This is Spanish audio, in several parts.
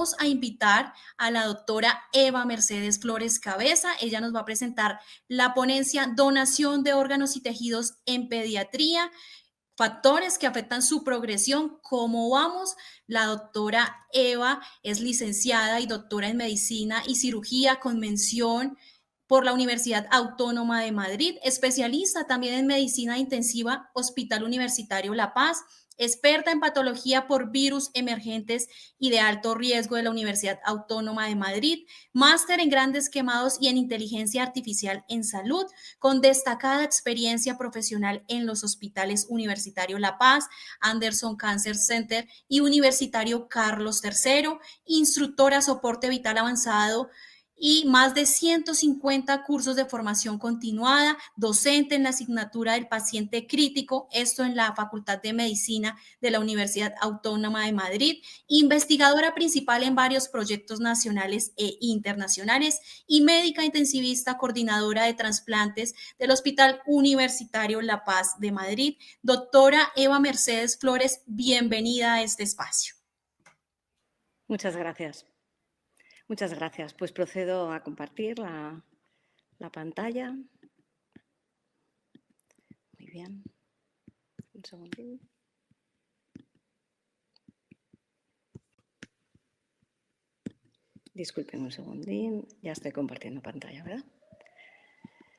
vamos a invitar a la doctora Eva Mercedes Flores Cabeza. Ella nos va a presentar la ponencia Donación de órganos y tejidos en pediatría, factores que afectan su progresión. ¿Cómo vamos? La doctora Eva es licenciada y doctora en medicina y cirugía con mención por la Universidad Autónoma de Madrid, especialista también en medicina intensiva, Hospital Universitario La Paz, experta en patología por virus emergentes y de alto riesgo de la Universidad Autónoma de Madrid, máster en grandes quemados y en inteligencia artificial en salud, con destacada experiencia profesional en los hospitales Universitario La Paz, Anderson Cancer Center y Universitario Carlos III, instructora soporte vital avanzado y más de 150 cursos de formación continuada, docente en la asignatura del paciente crítico, esto en la Facultad de Medicina de la Universidad Autónoma de Madrid, investigadora principal en varios proyectos nacionales e internacionales y médica intensivista coordinadora de trasplantes del Hospital Universitario La Paz de Madrid. Doctora Eva Mercedes Flores, bienvenida a este espacio. Muchas gracias. Muchas gracias. Pues procedo a compartir la pantalla. Muy bien. Un segundín. Disculpen un segundín. Ya estoy compartiendo pantalla, ¿verdad?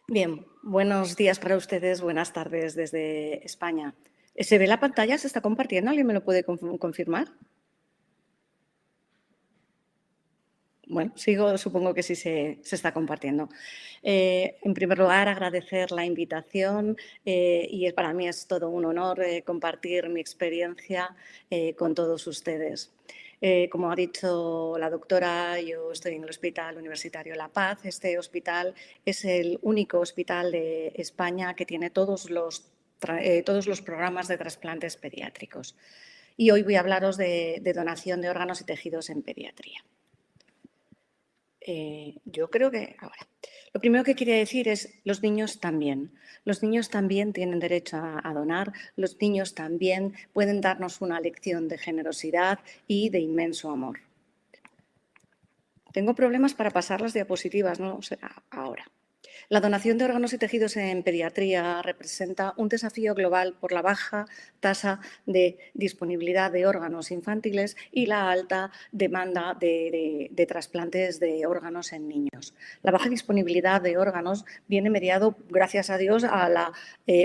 Bien, buenos días para ustedes, buenas tardes desde España. ¿Se ve la pantalla? ¿Se está compartiendo? ¿Alguien me lo puede confirmar? Bueno, supongo que sí se está compartiendo. En primer lugar, agradecer la invitación y para mí es todo un honor compartir mi experiencia con todos ustedes. Como ha dicho la doctora, yo estoy en el Hospital Universitario La Paz. Este hospital es el único hospital de España que tiene todos los programas de trasplantes pediátricos. Y hoy voy a hablaros de donación de órganos y tejidos en pediatría. Yo creo que ahora. Lo primero que quería decir es los niños también. Los niños también tienen derecho a donar. Los niños también pueden darnos una lección de generosidad y de inmenso amor. Tengo problemas para pasar las diapositivas, no sé, ahora. La donación de órganos y tejidos en pediatría representa un desafío global por la baja tasa de disponibilidad de órganos infantiles y la alta demanda de trasplantes de órganos en niños. La baja disponibilidad de órganos viene mediado, gracias a Dios, a la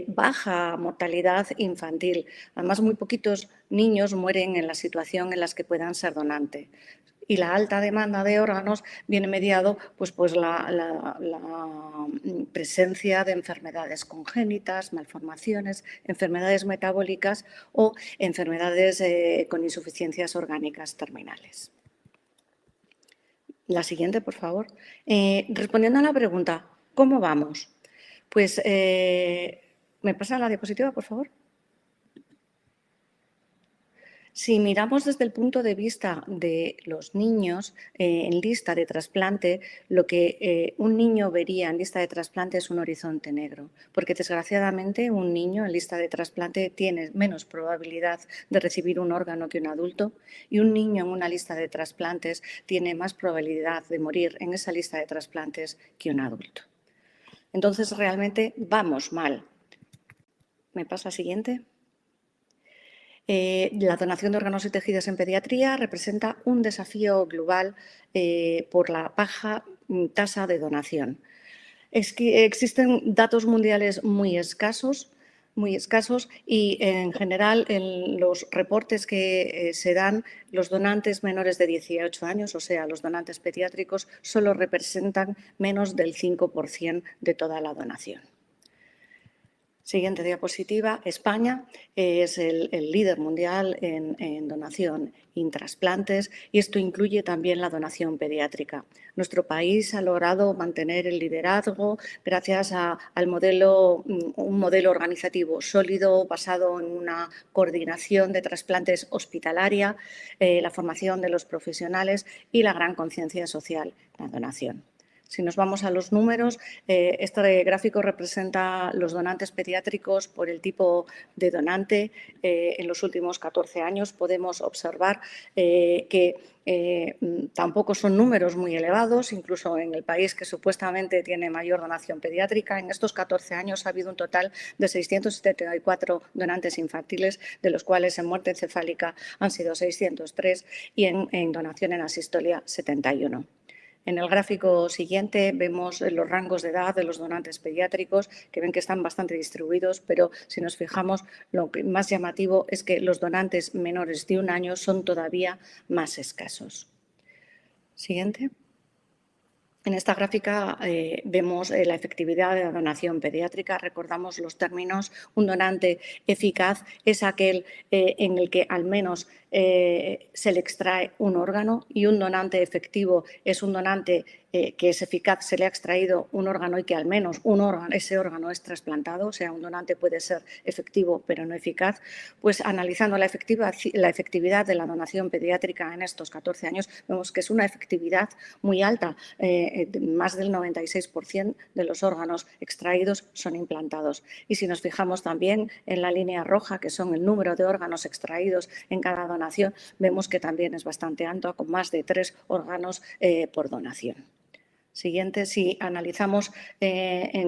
baja mortalidad infantil. Además, muy poquitos niños mueren en la situación en la que puedan ser donantes. Y la alta demanda de órganos viene mediado pues la presencia de enfermedades congénitas, malformaciones, enfermedades metabólicas o enfermedades con insuficiencias orgánicas terminales. La siguiente, por favor. Respondiendo a la pregunta, ¿cómo vamos? Pues, ¿me pasa la diapositiva, por favor? Si miramos desde el punto de vista de los niños en lista de trasplante, lo que un niño vería en lista de trasplante es un horizonte negro, porque desgraciadamente un niño en lista de trasplante tiene menos probabilidad de recibir un órgano que un adulto y un niño en una lista de trasplantes tiene más probabilidad de morir en esa lista de trasplantes que un adulto. Entonces, realmente vamos mal. ¿Me pasa la siguiente? La donación de órganos y tejidos en pediatría representa un desafío global por la baja tasa de donación. Es que existen datos mundiales muy escasos y, en general, en los reportes que se dan, los donantes menores de 18 años, o sea, los donantes pediátricos, solo representan menos del 5% de toda la donación. Siguiente diapositiva. España es el líder mundial en donación y trasplantes y esto incluye también la donación pediátrica. Nuestro país ha logrado mantener el liderazgo gracias un modelo organizativo sólido basado en una coordinación de trasplantes hospitalaria, la formación de los profesionales y la gran conciencia social en la donación. Si nos vamos a los números, este gráfico representa los donantes pediátricos por el tipo de donante. En los últimos 14 años podemos observar que tampoco son números muy elevados, incluso en el país que supuestamente tiene mayor donación pediátrica. En estos 14 años ha habido un total de 674 donantes infantiles, de los cuales en muerte encefálica han sido 603 y en donación en asistolia 71. En el gráfico siguiente vemos los rangos de edad de los donantes pediátricos, que ven que están bastante distribuidos, pero si nos fijamos, lo más llamativo es que los donantes menores de 1 año son todavía más escasos. Siguiente. En esta gráfica vemos la efectividad de la donación pediátrica. Recordamos los términos. Un donante eficaz es aquel en el que al menos se le extrae un órgano, y un donante efectivo es un donante que es eficaz, se le ha extraído un órgano y que al menos ese órgano es trasplantado. O sea, un donante puede ser efectivo pero no eficaz. Pues analizando la efectividad de la donación pediátrica en estos 14 años, vemos que es una efectividad muy alta. Más del 96% de los órganos extraídos son implantados. Y si nos fijamos también en la línea roja, que son el número de órganos extraídos en cada donación, vemos que también es bastante alto, con más de 3 órganos por donación. Siguiente, si analizamos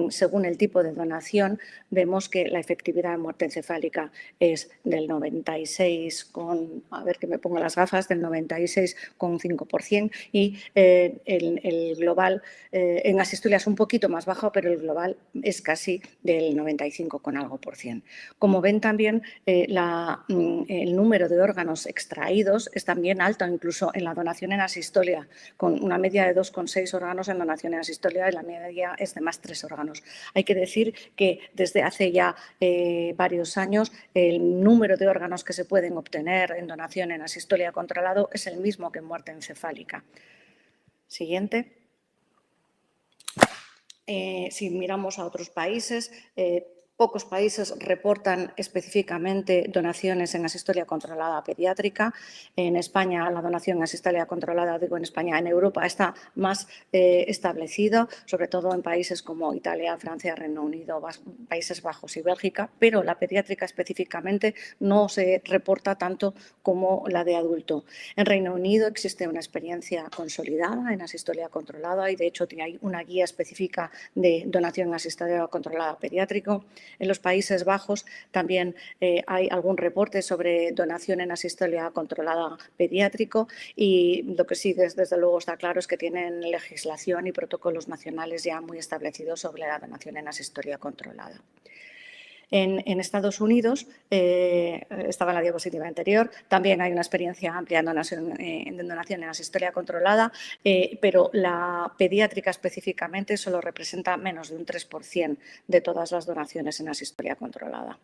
según el tipo de donación, vemos que la efectividad en muerte encefálica es del 96,5%, y el global en asistolia es un poquito más bajo, pero el global es casi del 95 con algo por cien. Como ven también, el número de órganos extraídos es también alto, incluso en la donación en asistolia, con una media de 2,6 órganos en donación en asistolia, y la media es de más 3 órganos. Hay que decir que desde hace ya varios años el número de órganos que se pueden obtener en donación en asistolia controlado es el mismo que en muerte encefálica. Siguiente. Si miramos a otros países, pocos países reportan específicamente donaciones en asistolia controlada pediátrica. En España, la donación en asistolia controlada, digo en España, en Europa está más establecido, sobre todo en países como Italia, Francia, Reino Unido, Países Bajos y Bélgica, pero la pediátrica específicamente no se reporta tanto como la de adulto. En Reino Unido existe una experiencia consolidada en asistolia controlada, y de hecho hay una guía específica de donación en asistolia controlada pediátrico. En los Países Bajos también hay algún reporte sobre donación en asistolia controlada pediátrico, y lo que sí desde luego está claro es que tienen legislación y protocolos nacionales ya muy establecidos sobre la donación en asistolia controlada. En Estados Unidos, estaba en la diapositiva anterior, también hay una experiencia amplia en donación en asistolia controlada, pero la pediátrica específicamente solo representa menos de un 3% de todas las donaciones en asistolia controlada.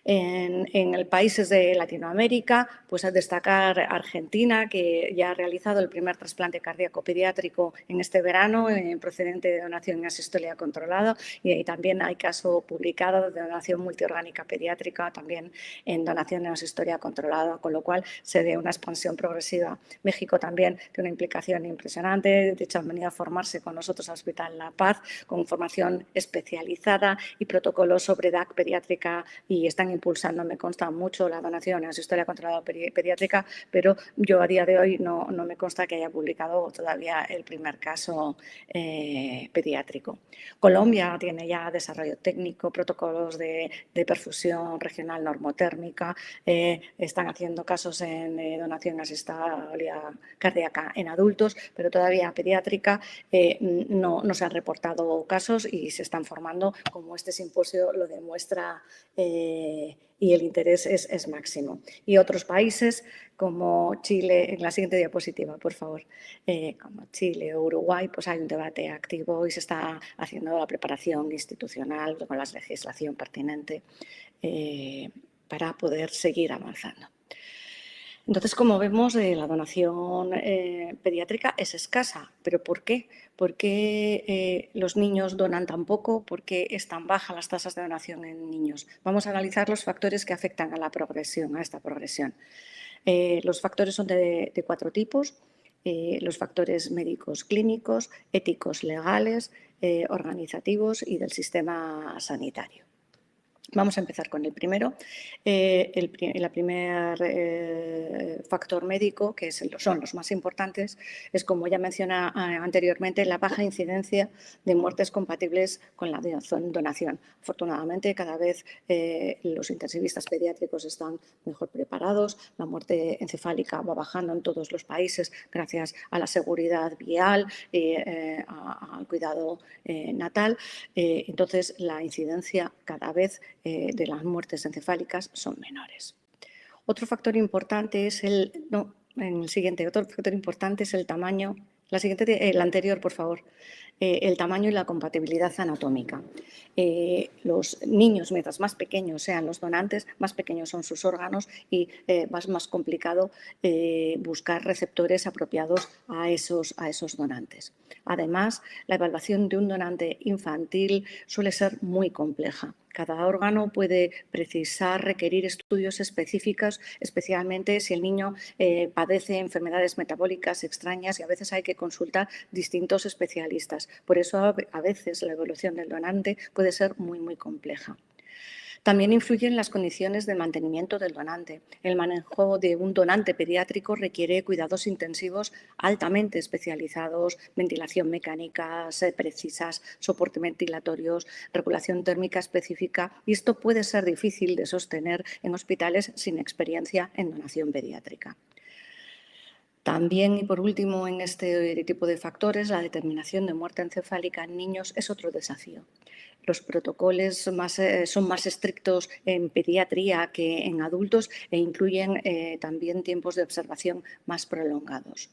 En los países de Latinoamérica, pues a destacar Argentina, que ya ha realizado el primer trasplante cardíaco pediátrico en este verano, procedente de donación en asistolia controlada, y ahí también hay caso publicado de donación multiorgánica pediátrica, también en donación en asistolia controlada, con lo cual se ve una expansión progresiva. México también tiene una implicación impresionante. De hecho, han venido a formarse con nosotros al Hospital La Paz con formación especializada y protocolos sobre DAC pediátrica, y están impulsando, me consta mucho, la donación en asistolia controlada pediátrica, pero yo a día de hoy no me consta que haya publicado todavía el primer caso pediátrico. Colombia tiene ya desarrollo técnico, protocolos de perfusión regional normotérmica, están haciendo casos en donación en asistolia cardíaca en adultos, pero todavía pediátrica no se han reportado casos, y se están formando, como este simposio lo demuestra, y el interés es máximo. Y otros países como Chile, en la siguiente diapositiva, por favor, como Chile o Uruguay, pues hay un debate activo y se está haciendo la preparación institucional con la legislación pertinente para poder seguir avanzando. Entonces, como vemos, la donación pediátrica es escasa. ¿Pero por qué? ¿Por qué los niños donan tan poco? ¿Por qué es tan baja las tasas de donación en niños? Vamos a analizar los factores que afectan a esta progresión. Los factores son de 4 tipos. los factores médicos clínicos, éticos legales, organizativos y del sistema sanitario. Vamos a empezar con el primero. El primer factor médico, que son los más importantes, es, como ya mencioné anteriormente, la baja incidencia de muertes compatibles con la donación. Afortunadamente, cada vez los intensivistas pediátricos están mejor preparados. La muerte encefálica va bajando en todos los países gracias a la seguridad vial, al cuidado natal. Entonces, la incidencia cada vez de las muertes encefálicas son menores. Otro factor importante es otro factor importante es el tamaño. El anterior, por favor. El tamaño y la compatibilidad anatómica. Los niños, mientras más pequeños sean los donantes, más pequeños son sus órganos y más complicado buscar receptores apropiados a esos donantes. Además, la evaluación de un donante infantil suele ser muy compleja. Cada órgano puede requerir estudios específicos, especialmente si el niño padece enfermedades metabólicas extrañas, y a veces hay que consultar distintos especialistas. Por eso, a veces, la evolución del donante puede ser muy, muy compleja. También influyen las condiciones de mantenimiento del donante. El manejo de un donante pediátrico requiere cuidados intensivos altamente especializados, ventilación mecánica precisas, soporte ventilatorios, regulación térmica específica, y esto puede ser difícil de sostener en hospitales sin experiencia en donación pediátrica. También, y por último, en este tipo de factores, la determinación de muerte encefálica en niños es otro desafío. Los protocolos son más estrictos en pediatría que en adultos e incluyen también tiempos de observación más prolongados.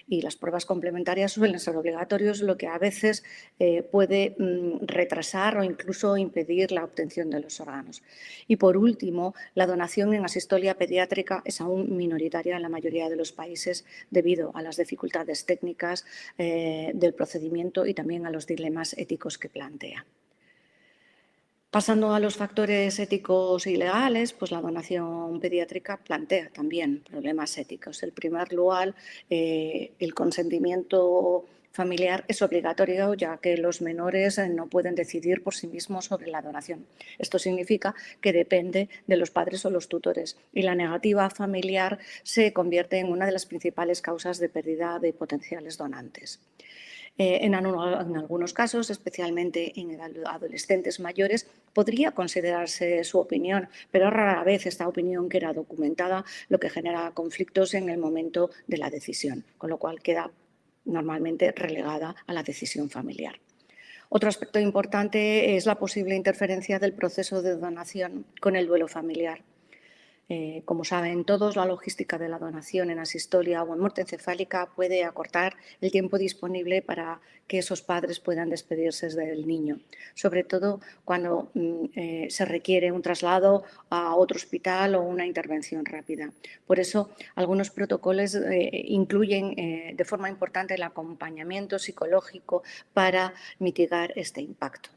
Y las pruebas complementarias suelen ser obligatorios, lo que a veces puede retrasar o incluso impedir la obtención de los órganos. Y por último, la donación en asistolia pediátrica es aún minoritaria en la mayoría de los países debido a las dificultades técnicas del procedimiento y también a los dilemas éticos que plantea. Pasando a los factores éticos y legales, pues la donación pediátrica plantea también problemas éticos. En primer lugar, el consentimiento familiar es obligatorio, ya que los menores no pueden decidir por sí mismos sobre la donación. Esto significa que depende de los padres o los tutores, y la negativa familiar se convierte en una de las principales causas de pérdida de potenciales donantes. En algunos casos, especialmente en adolescentes mayores, podría considerarse su opinión, pero rara vez esta opinión queda documentada, lo que genera conflictos en el momento de la decisión, con lo cual queda normalmente relegada a la decisión familiar. Otro aspecto importante es la posible interferencia del proceso de donación con el duelo familiar. Como saben todos, la logística de la donación en asistolia o en muerte encefálica puede acortar el tiempo disponible para que esos padres puedan despedirse del niño, sobre todo cuando se requiere un traslado a otro hospital o una intervención rápida. Por eso, algunos protocolos incluyen de forma importante el acompañamiento psicológico para mitigar este impacto.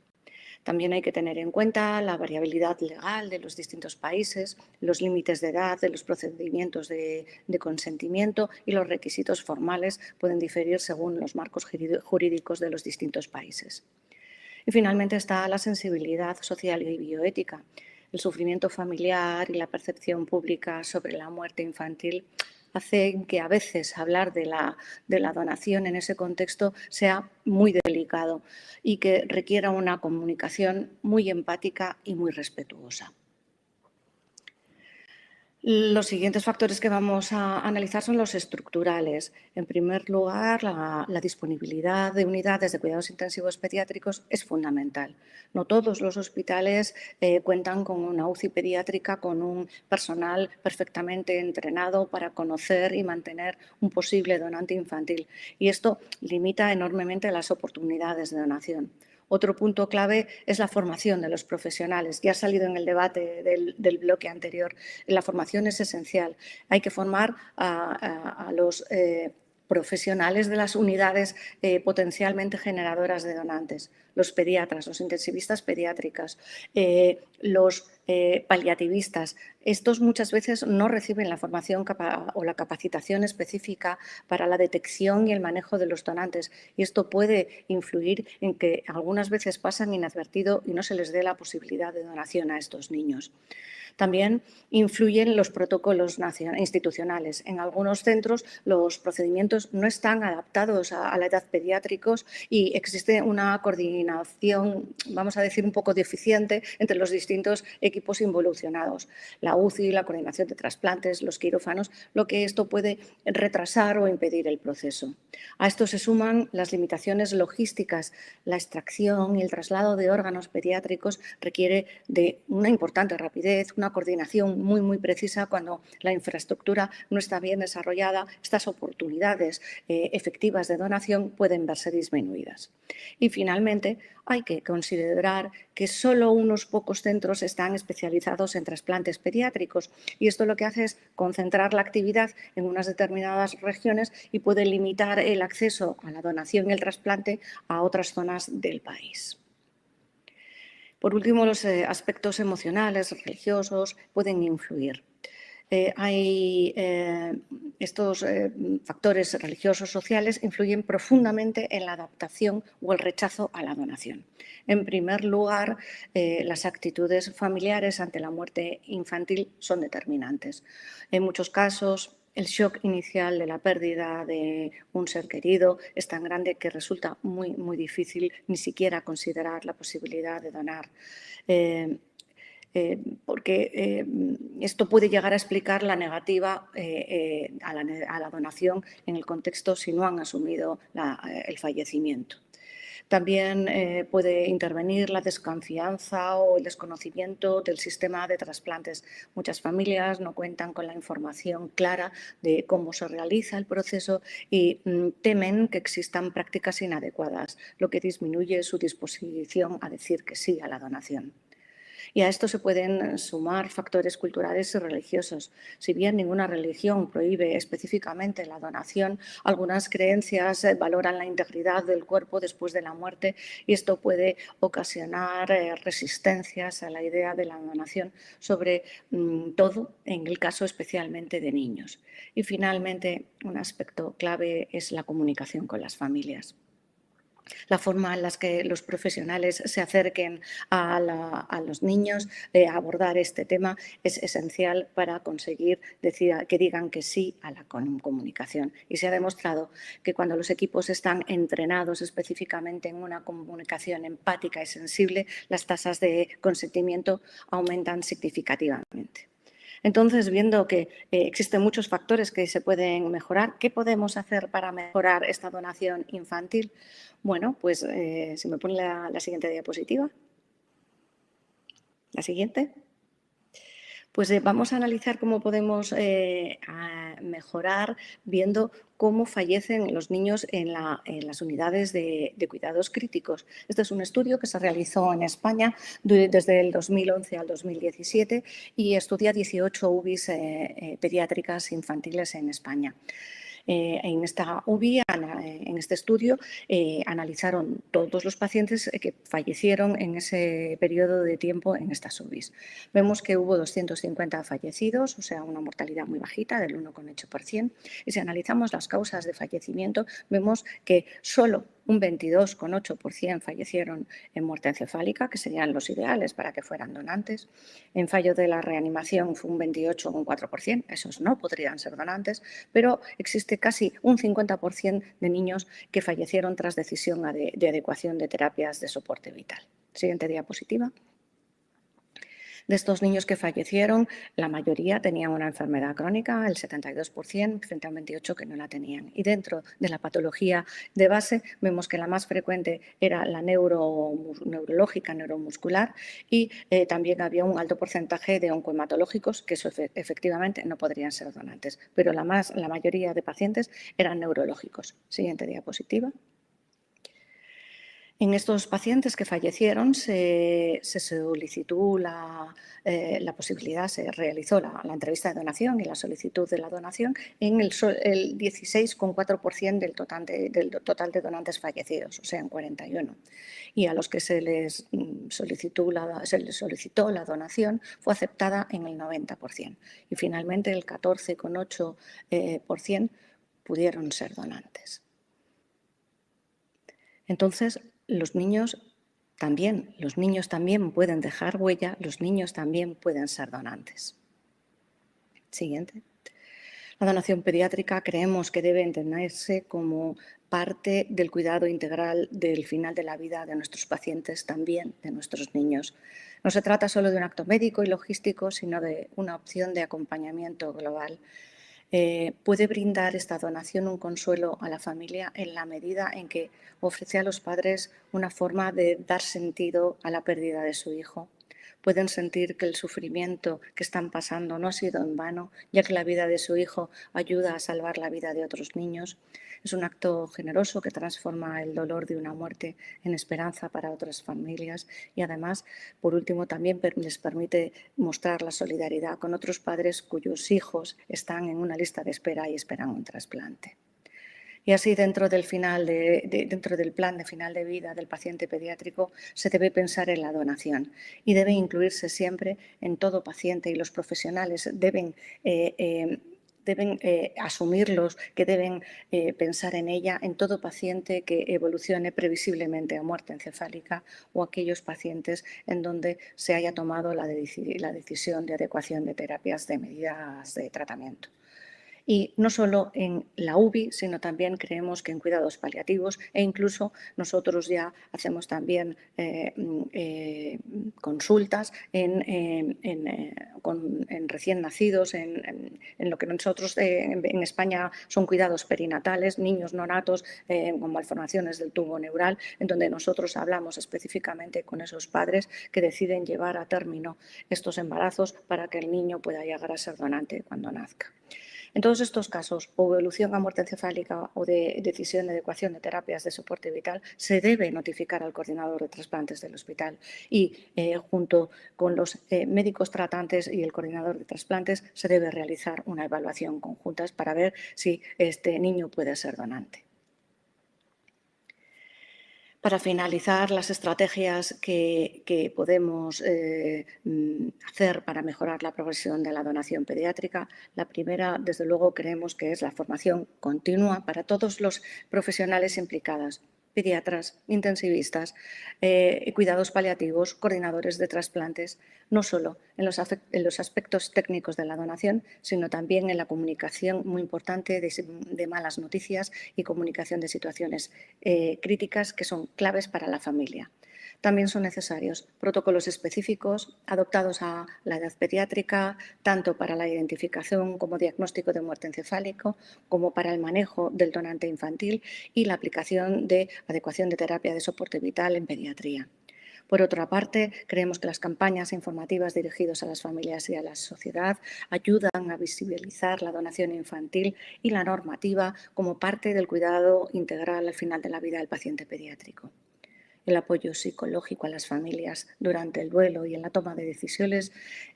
También hay que tener en cuenta la variabilidad legal de los distintos países, los límites de edad de los procedimientos de consentimiento, y los requisitos formales pueden diferir según los marcos jurídicos de los distintos países. Y finalmente está la sensibilidad social y bioética. El sufrimiento familiar y la percepción pública sobre la muerte infantil hacen que a veces hablar de la donación en ese contexto sea muy delicado y que requiera una comunicación muy empática y muy respetuosa. Los siguientes factores que vamos a analizar son los estructurales. En primer lugar, la disponibilidad de unidades de cuidados intensivos pediátricos es fundamental. No todos los hospitales cuentan con una UCI pediátrica con un personal perfectamente entrenado para conocer y mantener un posible donante infantil, y esto limita enormemente las oportunidades de donación. Otro punto clave es la formación de los profesionales. Ya ha salido en el debate del bloque anterior. La formación es esencial. Hay que formar a los profesionales de las unidades potencialmente generadoras de donantes, los pediatras, los intensivistas pediátricas, los paliativistas. Estos muchas veces no reciben la formación o la capacitación específica para la detección y el manejo de los donantes, y esto puede influir en que algunas veces pasan inadvertido y no se les dé la posibilidad de donación a estos niños. También influyen los protocolos institucionales. En algunos centros los procedimientos no están adaptados a la edad pediátricos y existe una coordinación, vamos a decir, un poco deficiente entre los distintos equipos involucrados. La UCI, la coordinación de trasplantes, los quirófanos, lo que esto puede retrasar o impedir el proceso. A esto se suman las limitaciones logísticas. La extracción y el traslado de órganos pediátricos requiere de una importante rapidez, una coordinación muy precisa cuando la infraestructura no está bien desarrollada. Estas oportunidades efectivas de donación pueden verse disminuidas. Y finalmente, hay que considerar que solo unos pocos centros están especializados en trasplantes pediátricos y esto lo que hace es concentrar la actividad en unas determinadas regiones y puede limitar el acceso a la donación y el trasplante a otras zonas del país. Por último, los aspectos emocionales, religiosos, pueden influir. Estos factores religiosos sociales influyen profundamente en la adaptación o el rechazo a la donación. En primer lugar, las actitudes familiares ante la muerte infantil son determinantes. En muchos casos, el shock inicial de la pérdida de un ser querido es tan grande que resulta muy difícil ni siquiera considerar la posibilidad de donar. Porque esto puede llegar a explicar la negativa a la donación en el contexto si no han asumido el fallecimiento. También puede intervenir la desconfianza o el desconocimiento del sistema de trasplantes. Muchas familias no cuentan con la información clara de cómo se realiza el proceso y temen que existan prácticas inadecuadas, lo que disminuye su disposición a decir que sí a la donación. Y a esto se pueden sumar factores culturales y religiosos. Si bien ninguna religión prohíbe específicamente la donación, algunas creencias valoran la integridad del cuerpo después de la muerte y esto puede ocasionar resistencias a la idea de la donación, sobre todo en el caso especialmente de niños. Y finalmente, un aspecto clave es la comunicación con las familias. La forma en la que los profesionales se acerquen a los niños, abordar este tema es esencial para conseguir que digan que sí a la comunicación. Y se ha demostrado que cuando los equipos están entrenados específicamente en una comunicación empática y sensible, las tasas de consentimiento aumentan significativamente. Entonces, viendo que existen muchos factores que se pueden mejorar, ¿qué podemos hacer para mejorar esta donación infantil? Bueno, pues si me pone la siguiente diapositiva. La siguiente. Pues vamos a analizar cómo podemos mejorar viendo cómo fallecen los niños en las unidades de cuidados críticos. Este es un estudio que se realizó en España desde el 2011 al 2017 y estudia 18 UBIs pediátricas infantiles en España. En esta UBI, en este estudio, analizaron todos los pacientes que fallecieron en ese periodo de tiempo en estas UBIs. Vemos que hubo 250 fallecidos, o sea, una mortalidad muy bajita, del 1,8%. Y si analizamos las causas de fallecimiento, vemos que solo un 22,8% fallecieron en muerte encefálica, que serían los ideales para que fueran donantes. En fallo de la reanimación fue un 28,4%, esos no podrían ser donantes, pero existe casi un 50% de niños que fallecieron tras decisión de adecuación de terapias de soporte vital. Siguiente diapositiva. De estos niños que fallecieron, la mayoría tenían una enfermedad crónica, el 72%, frente a un 28% que no la tenían. Y dentro de la patología de base, vemos que la más frecuente era la neurológica, neuromuscular, y también había un alto porcentaje de oncohematológicos, que eso efectivamente no podrían ser donantes, pero la mayoría de pacientes eran neurológicos. Siguiente diapositiva. En estos pacientes que fallecieron se solicitó la posibilidad, se realizó la entrevista de donación y la solicitud de la donación en el 16,4% del total de donantes fallecidos, o sea, en 41. Y a los que se les solicitó la donación fue aceptada en el 90%. Y finalmente el 14,8% pudieron ser donantes. Entonces, los niños también pueden dejar huella, los niños también pueden ser donantes. Siguiente. La donación pediátrica creemos que debe entenderse como parte del cuidado integral del final de la vida de nuestros pacientes, también de nuestros niños. No se trata solo de un acto médico y logístico, sino de una opción de acompañamiento global. Puede brindar esta donación un consuelo a la familia en la medida en que ofrece a los padres una forma de dar sentido a la pérdida de su hijo. Pueden sentir que el sufrimiento que están pasando no ha sido en vano, ya que la vida de su hijo ayuda a salvar la vida de otros niños. Es un acto generoso que transforma el dolor de una muerte en esperanza para otras familias y además, por último, también les permite mostrar la solidaridad con otros padres cuyos hijos están en una lista de espera y esperan un trasplante. Y así, dentro del plan de final de vida del paciente pediátrico, se debe pensar en la donación y debe incluirse siempre en todo paciente, y los profesionales deben asumirlos, que deben pensar en ella en todo paciente que evolucione previsiblemente a muerte encefálica o aquellos pacientes en donde se haya tomado la decisión de adecuación de terapias, de medidas de tratamiento. Y no solo en la UBI, sino también creemos que en cuidados paliativos, e incluso nosotros ya hacemos también consultas en recién nacidos, en lo que nosotros en España son cuidados perinatales, niños no natos con malformaciones del tubo neural, en donde nosotros hablamos específicamente con esos padres que deciden llevar a término estos embarazos para que el niño pueda llegar a ser donante cuando nazca. En todos estos casos, o evolución a muerte encefálica o de decisión de adecuación de terapias de soporte vital, se debe notificar al coordinador de trasplantes del hospital y, junto con los médicos tratantes y el coordinador de trasplantes, se debe realizar una evaluación conjunta para ver si este niño puede ser donante. Para finalizar, las estrategias que podemos hacer para mejorar la progresión de la donación pediátrica, la primera, desde luego, creemos que es la formación continua para todos los profesionales implicados, pediatras, intensivistas, cuidados paliativos, coordinadores de trasplantes, no solo en los aspectos técnicos de la donación, sino también en la comunicación muy importante de malas noticias y comunicación de situaciones críticas que son claves para la familia. También son necesarios protocolos específicos adoptados a la edad pediátrica, tanto para la identificación como diagnóstico de muerte encefálico, como para el manejo del donante infantil y la aplicación de adecuación de terapia de soporte vital en pediatría. Por otra parte, creemos que las campañas informativas dirigidas a las familias y a la sociedad ayudan a visibilizar la donación infantil y la normativa como parte del cuidado integral al final de la vida del paciente pediátrico. El apoyo psicológico a las familias durante el duelo y en la toma de decisiones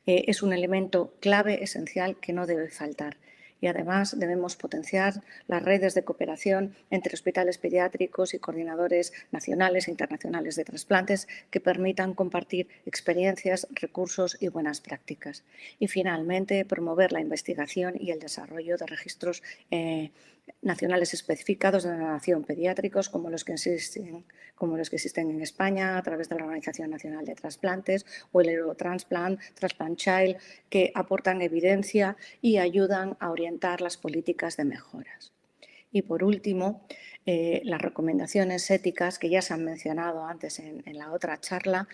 es un elemento clave, esencial, que no debe faltar. Y además debemos potenciar las redes de cooperación entre hospitales pediátricos y coordinadores nacionales e internacionales de trasplantes que permitan compartir experiencias, recursos y buenas prácticas. Y finalmente, promover la investigación y el desarrollo de registros nacionales especificados de donación pediátricos como los que existen en España a través de la Organización Nacional de Trasplantes o el Eurotransplant, Transplant Child, que aportan evidencia y ayudan a orientar las políticas de mejoras. Y por último, las recomendaciones éticas que ya se han mencionado antes en la otra charla,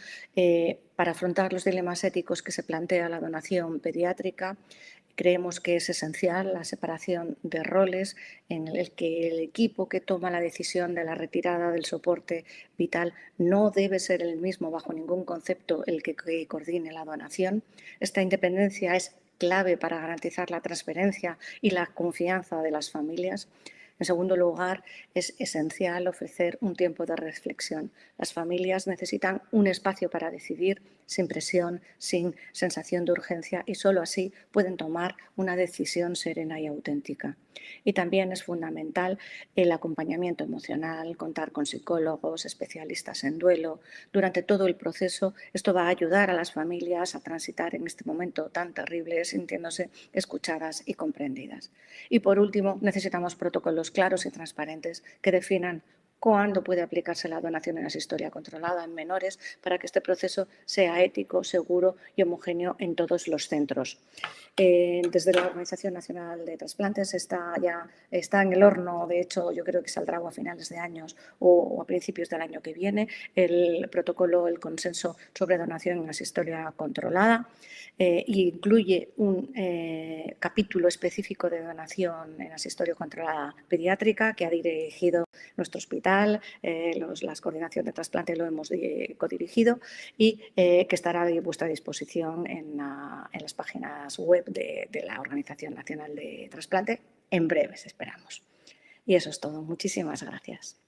para afrontar los dilemas éticos que se plantea la donación pediátrica. Creemos que es esencial la separación de roles en el que el equipo que toma la decisión de la retirada del soporte vital no debe ser el mismo bajo ningún concepto el que coordine la donación. Esta independencia es clave para garantizar la transparencia y la confianza de las familias. En segundo lugar, es esencial ofrecer un tiempo de reflexión. Las familias necesitan un espacio para decidir sin presión, sin sensación de urgencia y solo así pueden tomar una decisión serena y auténtica. Y también es fundamental el acompañamiento emocional, contar con psicólogos, especialistas en duelo. Durante todo el proceso, esto va a ayudar a las familias a transitar en este momento tan terrible, sintiéndose escuchadas y comprendidas. Y por último, necesitamos protocolos claros y transparentes que definan cuándo puede aplicarse la donación en asistolia controlada en menores para que este proceso sea ético, seguro y homogéneo en todos los centros. Desde la Organización Nacional de Trasplantes está en el horno, de hecho yo creo que saldrá a finales de años o a principios del año que viene, el protocolo, el consenso sobre donación en asistolia controlada. Incluye un capítulo específico de donación en asistolia controlada pediátrica que ha dirigido nuestro hospital, la coordinación de trasplante lo hemos codirigido y que estará a vuestra disposición en las páginas web de la Organización Nacional de Trasplante en breves, esperamos. Y eso es todo. Muchísimas gracias.